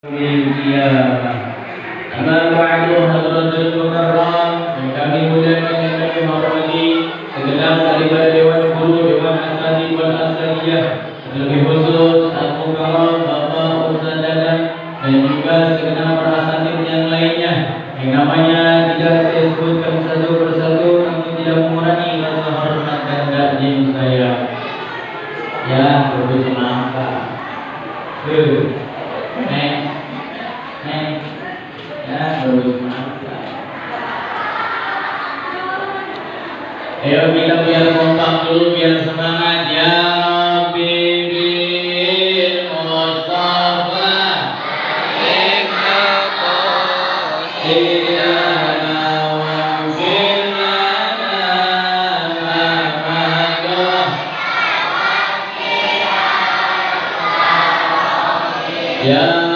Amma ba'du hadratul mukarram yang kami muliakan dan kami hormati segenap daripada dewan guru, dewan asatidz wal asatidjah, terlebih khusus al-mukarram Bapak Ustaz Dadang dan juga segenap para asatidz yang lainnya yang namanya tidak saya sebutkan satu persatu namun tidak mengurangi rasa hormat dan takzim saya. Ya, berbudi maaf. Ayo kita biar kompak dulu, biar semangat ya. Bibir Mustafa ya.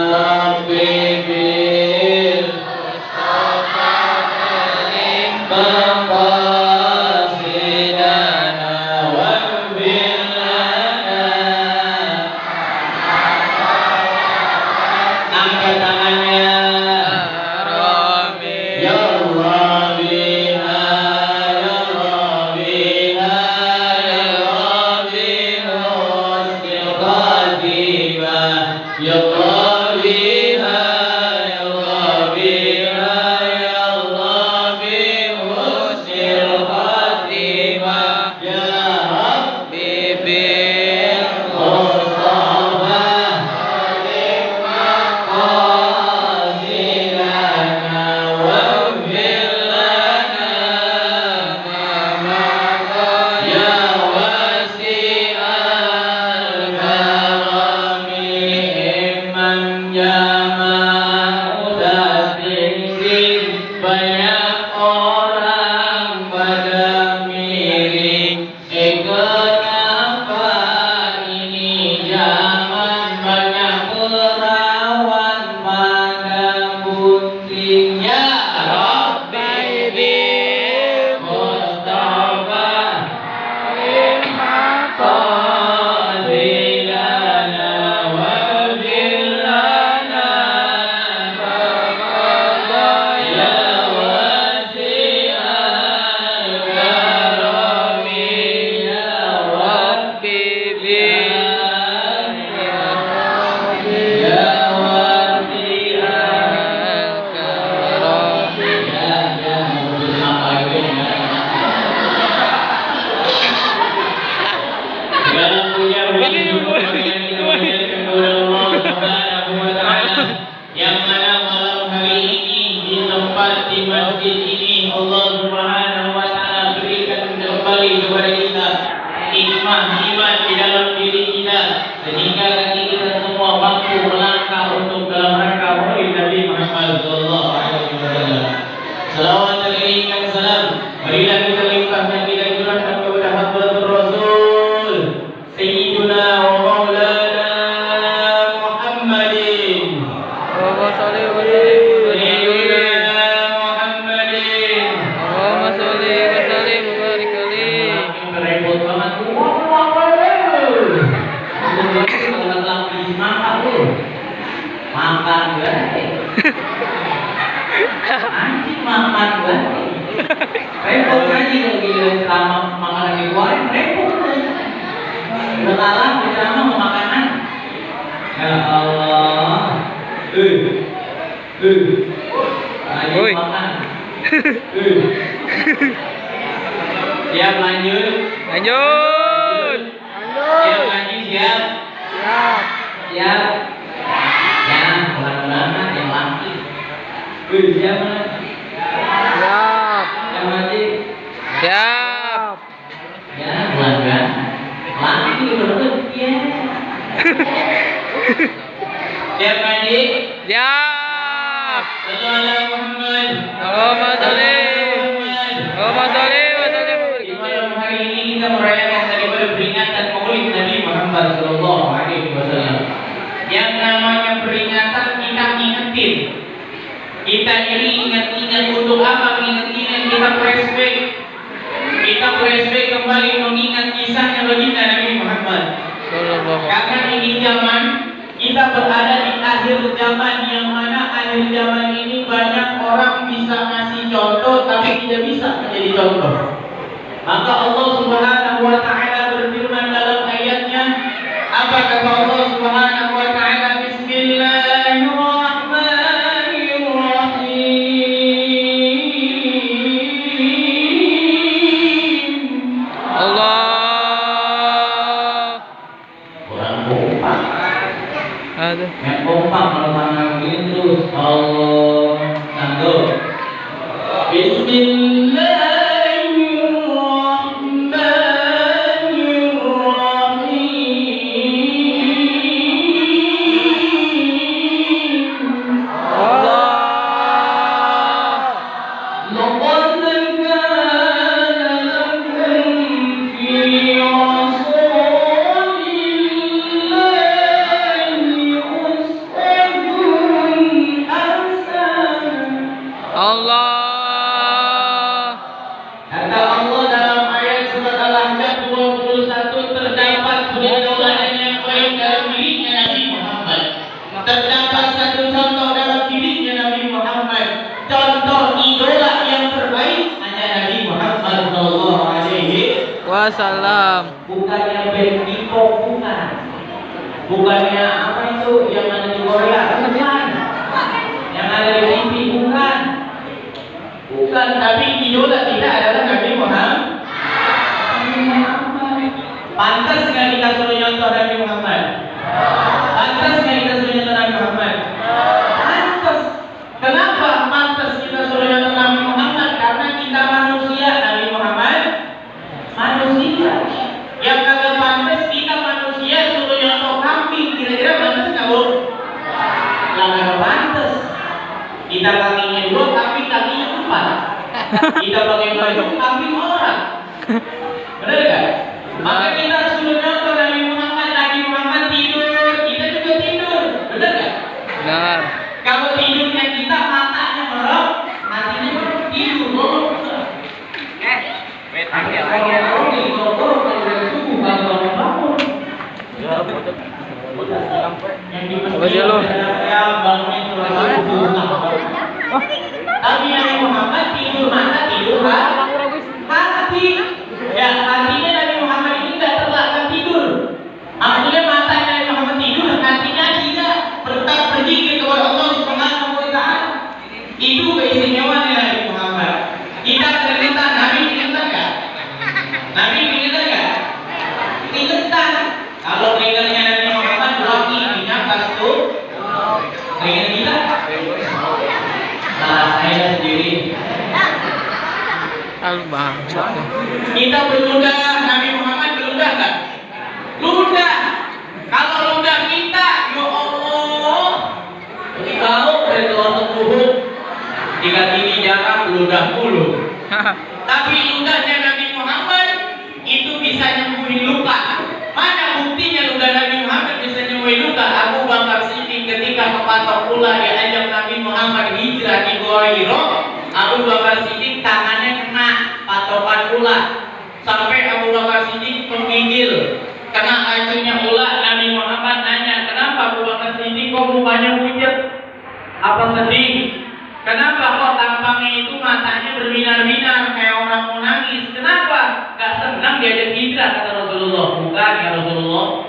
Siap lanjut. Siap lagi siap. Siap. Ya, pelan-pelan yang laki. Siap mana? Yang mati. Siap. Ya, pelan-pelan. Laki betul ya. Siap mandi. Siap. Sallallahu Muhammad. Allahumma sholli. Hari ini kita merayakan daripada peringatan Maulid Nabi Muhammad Sallallahu Alaihi Wasallam. Yang namanya peringatan kita ingetin. Kita ini ingat-ingat untuk apa? Ingat-ingat kita flashback. Kita flashback kembali mengingat kisahnya baginda Nabi Muhammad. Karena ini zaman kita berada di akhir zaman, yang mana akhir zaman ini banyak orang bisa ngasih contoh tapi tidak bisa menjadi contoh. Maka Allah Subhanahu wa taala berfirman dalam ayatnya, apa kata Allah Subhanahu wa taala? Bismillahirrahmanirrahim. Allah. Kurang kompak. Aduh. Yang kompak kalau tangan begini terus. Allah. Satu. Allah. Kata Allah dalam ayat surat Al-Ahzab 21, terdapat suri tauladan yang baik dalam dirinya Nabi Muhammad. Terdapat satu contoh dalam dirinya Nabi Muhammad. Contoh idola yang terbaik hanya Nabi Muhammad sallallahu alaihi Wasallam. bukannya band K-pop, bukan. Bukannya apa itu yang ada di Korea, bukan. Yang ada di TV, bukan. Bukan, tapi idola kita adalah Nabi Muhammad. Pantas nggak kita suruh nyontoh Nabi Muhammad? Pantas nggak kita suruh nyontoh Nabi Muhammad? Pantas. Kenapa pantas kita suruh nyontoh Nabi Muhammad? Karena kita manusia, Nabi Muhammad manusia. Yang kagak pantas kita manusia suruh nyontoh kambing, kira-kira pantas nggak, Bu? Lah nggak pantas. Kita kakinya dua, tapi kakinya empat. Kita pakai baju kambing orang. Benar gak? Maka kita suruh nyontoh Nabi Muhammad. Nabi Muhammad tidur, kita juga tidur. Benar gak? Benar. Kalau tidurnya kita matanya merem, hatinya tidur. Apa sih lo? Tapi Nabi Muhammad tidur mata, tidur hati. Ya, hatinya Nabi Muhammad ini tidak terlalu tidur. Maksudnya matanya Nabi Muhammad tidur, hatinya tidak tetap berzikir kepada Allah Subhanahu wa taala. Itu keistimewaan Nabi Muhammad. Kita cerita Nabi ingat enggak? Nabi ingat enggak? Ingat. Kalau ingatnya Nabi Muhammad berarti minyak kastu. Ingat kita? Nah, saya sendiri. Bangsat. Kita berludah, Nabi Muhammad berludah enggak? Ludah. Kalau ludah kita, ya Allah, tahu dari kelompok Uhud, 3 tinggi jarak ludah mulu. Tapi ludahnya Nabi Muhammad itu bisa nyembuhin luka. Mana buktinya ludah Nabi Muhammad bisa nyembuhin luka? Abu Bakar Siddiq ketika kepatok ular diajak Nabi Muhammad hijrah di Gua Hiro, Abu Bakar Siddiq tangannya kena patokan ular sampai Abu Bakar Siddiq menggigil. Kena racunnya ular. Nabi Muhammad nanya, kenapa Abu Bakar Siddiq kok mukanya pucat? Apa sedih? Kenapa kok tampangnya itu matanya berbinar-binar kayak orang mau nangis? Kenapa? Gak senang diajak hijrah, kata Rasulullah. Bukan ya Rasulullah.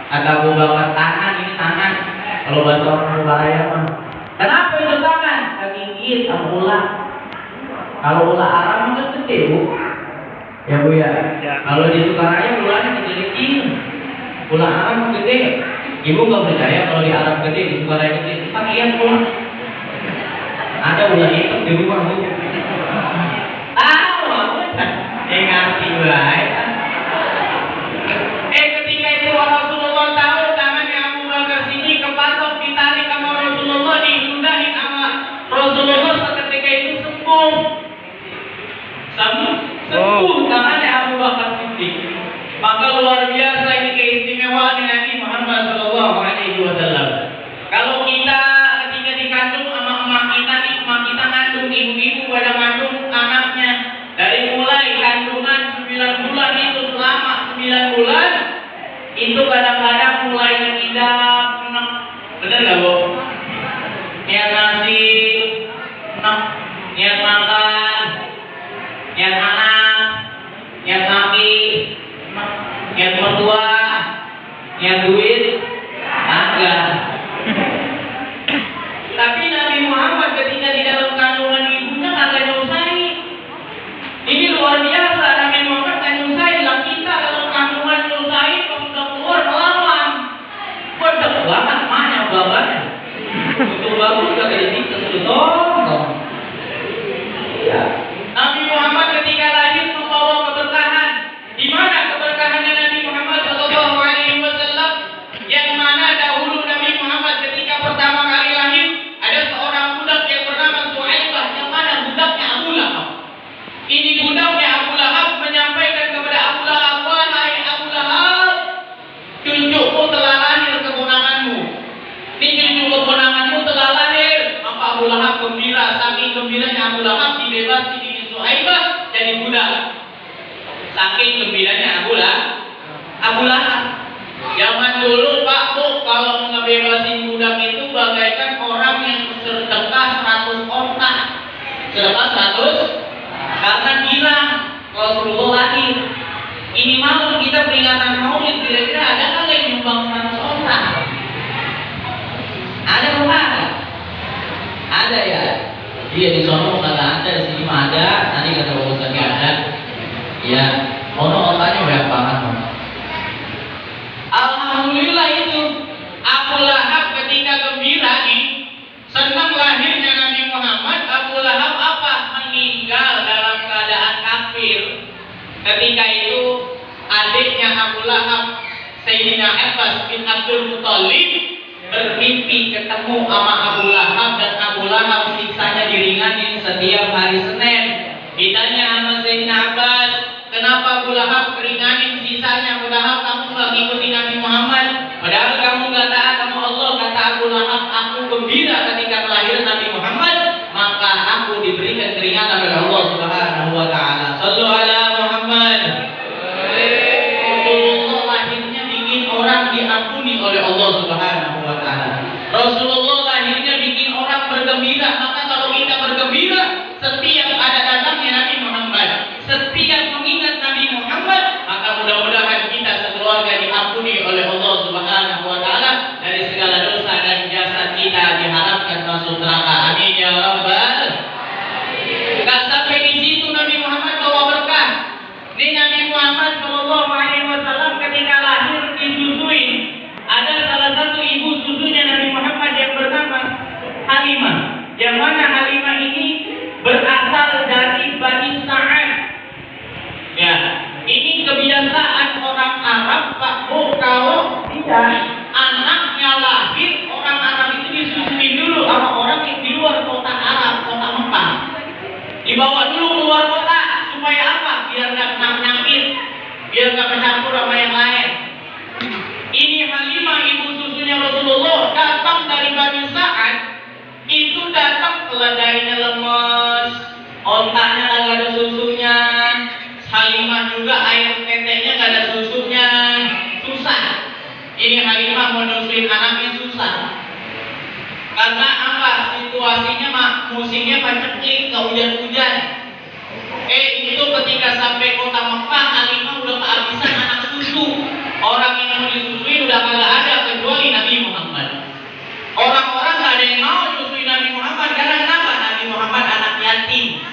Kata Abu Bakar, tangan ini tangan. Kalau bahasa orang bahaya mah. Kenapa itu tangan? Kegigit sama ular. Kalau ular Arab kan gede, Bu. Ya Bu ya. Kalau di Sukaraya ularnya kecil-kecil. Ular Arab gede. Ibu nggak percaya kalau di Arab gede, di Sukaraya gede? Pakai ular. Ada ular hitam di rumah, Bu. Ngerti baik. Ketika itu Rasulullah tahu tangannya Abu Bakar Siddiq kepatok, ditarik sama Rasulullah, diludahin sama Rasulullah, seketika itu sembuh. Sembuh tangannya Abu Bakar Siddiq. Maka luar biasa ini keistimewaan Nabi Muhammad sallallahu alaihi wasallam. Kalau kita ketika dikandung sama emak kita ngandung, ibu-ibu pada ngandung anaknya, dari mulai kandungan 9 bulan itu selama 9 bulan itu kadang-kadang mulai mengidap, niat nasi, niat makan, niat anak, niat laki, niat mertua, niat duit, agak. Tapi Nabi Muhammad ketika di dalam kandungan ibunya kagak nyusahin. Ini luar biasa, Nabi Muhammad kan nyusahin. Lah kita dalam kandungan nyusahin, kalau sudah keluar melawan. Bedek banget mana babanya. Untuk bagus gak jadi kita sudah ya. Nabi Muhammad ketika lahir membawa keberkahan. Di mana keberkahannya Nabi Muhammad Shallallahu Alaihi Wasallam? Yang mana dahulu Nabi Muhammad ketika pertama kali lahir ada seorang budak yang bernama Suhaibah, yang mana budaknya Abu Lahab. Ini budaknya Abu Lahab menyampaikan kepada Abu Lahab, wahai Abu Lahab, cucuku telah lahir keponakanmu. Ini cucu keponakanmu telah lahir. Maka Abu Lahab gembira, saking gembiranya Abu Lahab dibebasi Bibi Suhaibah jadi budak. Saking gembiranya Abu Lahab. Zaman dulu Pak Bu, kalau ngebebasin budak itu bagaikan orang yang sedekah 100 onta. Sedekah 100 karena girang Rasulullah lahir. Ini malam kita peringatan Maulid, kira-kira ada nggak yang nyumbang 100 onta? Ada bukan? Ada ya. Iya di sono kagak ada, di sini mah ada. Tadi kata Pak Ustaz ada. Iya. Ono ontanya banyak banget. Alhamdulillah itu Abu Lahab ketika gembira nih, senang lahirnya Nabi Muhammad. Abu Lahab apa? Meninggal dalam keadaan kafir. Ketika itu adiknya Abu Lahab, Sayyidina Abbas bin Abdul Muttalib, bermimpi ketemu sama Abu Lahab, dan Abu Lahab siksanya diringanin setiap hari Senin. Ditanya sama Sayyidina Abbas, kenapa Abu Lahab keringanin sisanya? Abu Lahab, kamu nggak ngikutin Nabi Muhammad, padahal kamu nggak taat sama Allah. Kata Abu Lahab, aku gembira ketika kelahiran Nabi Muhammad, maka aku diberikan keringatan oleh Allah Subhanahu Wa Taala. Sallu ala Muhammad. Rasulullah lahirnya bikin orang diampuni oleh Allah Subhanahu Wa Taala. Rasulullah lahirnya bikin orang bergembira. Maka kalau kita bergembira setiap ada datangnya Nabi Muhammad, setiap mengingat Nabi Muhammad, maka mudah-mudahan kita sekeluarga diampuni oleh Allah Subhanahu Wa Taala dari segala dosa, dan jasad kita diharapkan masuk neraka. Amin ya rabbal. Gak sampai di situ Nabi Muhammad bawa berkah. Ini Nabi Muhammad Shallallahu Alaihi Wasallam ketika lahir disusuin. Ada salah satu ibu susunya Nabi Muhammad yang bernama Halimah. Yang mana Halimah ini berasal dari Bani Sa'ad. Ya, ini kebiasaan orang Arab, Pak Bu, kalau tidak anaknya lahir, orang Arab itu disusuin dulu sama orang yang di luar kota Arab, kota Mekah. Dibawa dulu keluar kota supaya apa? Biar nggak nyakit, biar nggak bercampur sama yang lain. Ini Halimah, ibu susunya Rasulullah, datang dari Bani Sa'ad. Itu datang keledainya lemes, otaknya nggak ada susunya. Halimah juga air teteknya nggak ada susunya, susah. Ini Halimah mau nyusuin anaknya susah. Karena apa? Situasinya musimnya paceklik, nggak hujan-hujan. Itu ketika sampai kota Mekah, Halimah udah kehabisan anak susu. Orang yang mau disusui udah kagak ada kecuali Nabi Muhammad. Orang-orang nggak ada yang mau nyusuin Nabi Muhammad karena kenapa? Nabi Muhammad anak yatim,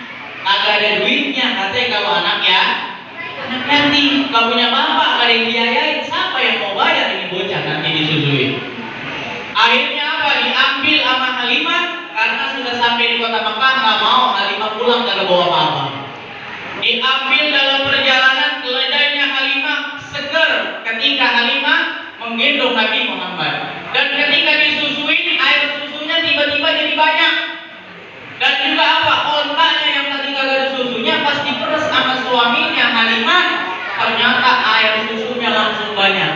kagak ada duitnya. Katanya kalau anak yatim, nggak punya bapak, nggak ada yang biayain. Siapa yang mau bayar ini bocah nanti disusui? Akhirnya apa? Diambil sama Halimah karena sudah sampai di kota Mekah, nggak mau Halimah pulang karena bawa apa-apa. Diambil dalam perjalanan, keledainya Halimah seger ketika Halimah menggendong Nabi Muhammad. Dan ketika disusuin, air susunya tiba-tiba jadi banyak. Dan juga apa? Ontanya yang tadi kagak ada susunya, pas diperes sama suaminya Halimah, ternyata air susunya langsung banyak.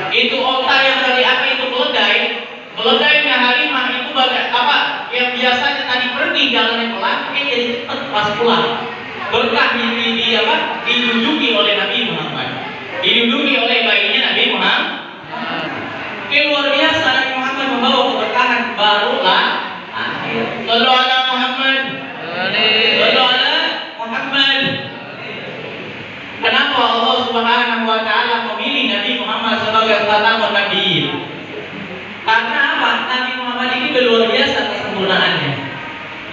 Itu onta yang tadi apa? Itu keledai. Keledainya Halimah itu bagai apa? Yang biasanya tadi pergi jalannya pelan, jadi cepet pas pulang. Berkah diduduki oleh Nabi Muhammad, diduduki oleh bayinya Nabi Muhammad. Luar biasa, Nabi Muhammad membawa keberkahan. Barulah Sallu ala Muhammad. Sallu ala Muhammad. Kenapa Allah Subhanahu wa taala memilih Nabi Muhammad sebagai khatamun nabiyyin? Karena apa? Nabi Muhammad ini luar biasa kesempurnaannya.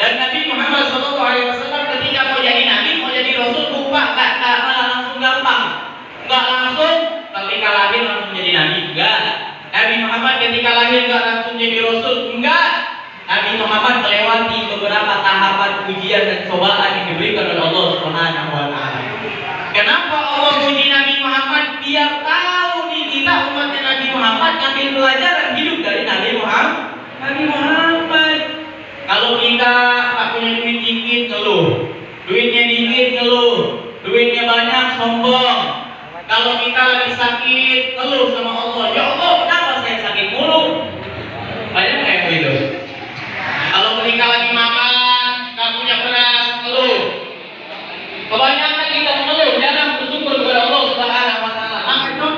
Dan Nabi Muhammad SAW ketika mau jadi nabi, mau jadi rasul, lupa nggak langsung gampang, nggak langsung ketika lahir langsung jadi nabi, enggak. Nabi Muhammad ketika lahir nggak langsung jadi rasul, enggak. Nabi Muhammad melewati beberapa tahapan ujian dan cobaan yang diberikan oleh Allah Subhanahu wa taala. Kenapa Allah uji Nabi Muhammad? Biar tahu nih kita umatnya Nabi Muhammad ngambil pelajaran hidup dari Nabi Muhammad. Kalau kita tak punya duit dikit ngeluh, duitnya dikit ngeluh, duitnya banyak sombong. Kalau kita lagi sakit ngeluh sama Allah, ya Allah kenapa saya sakit mulu?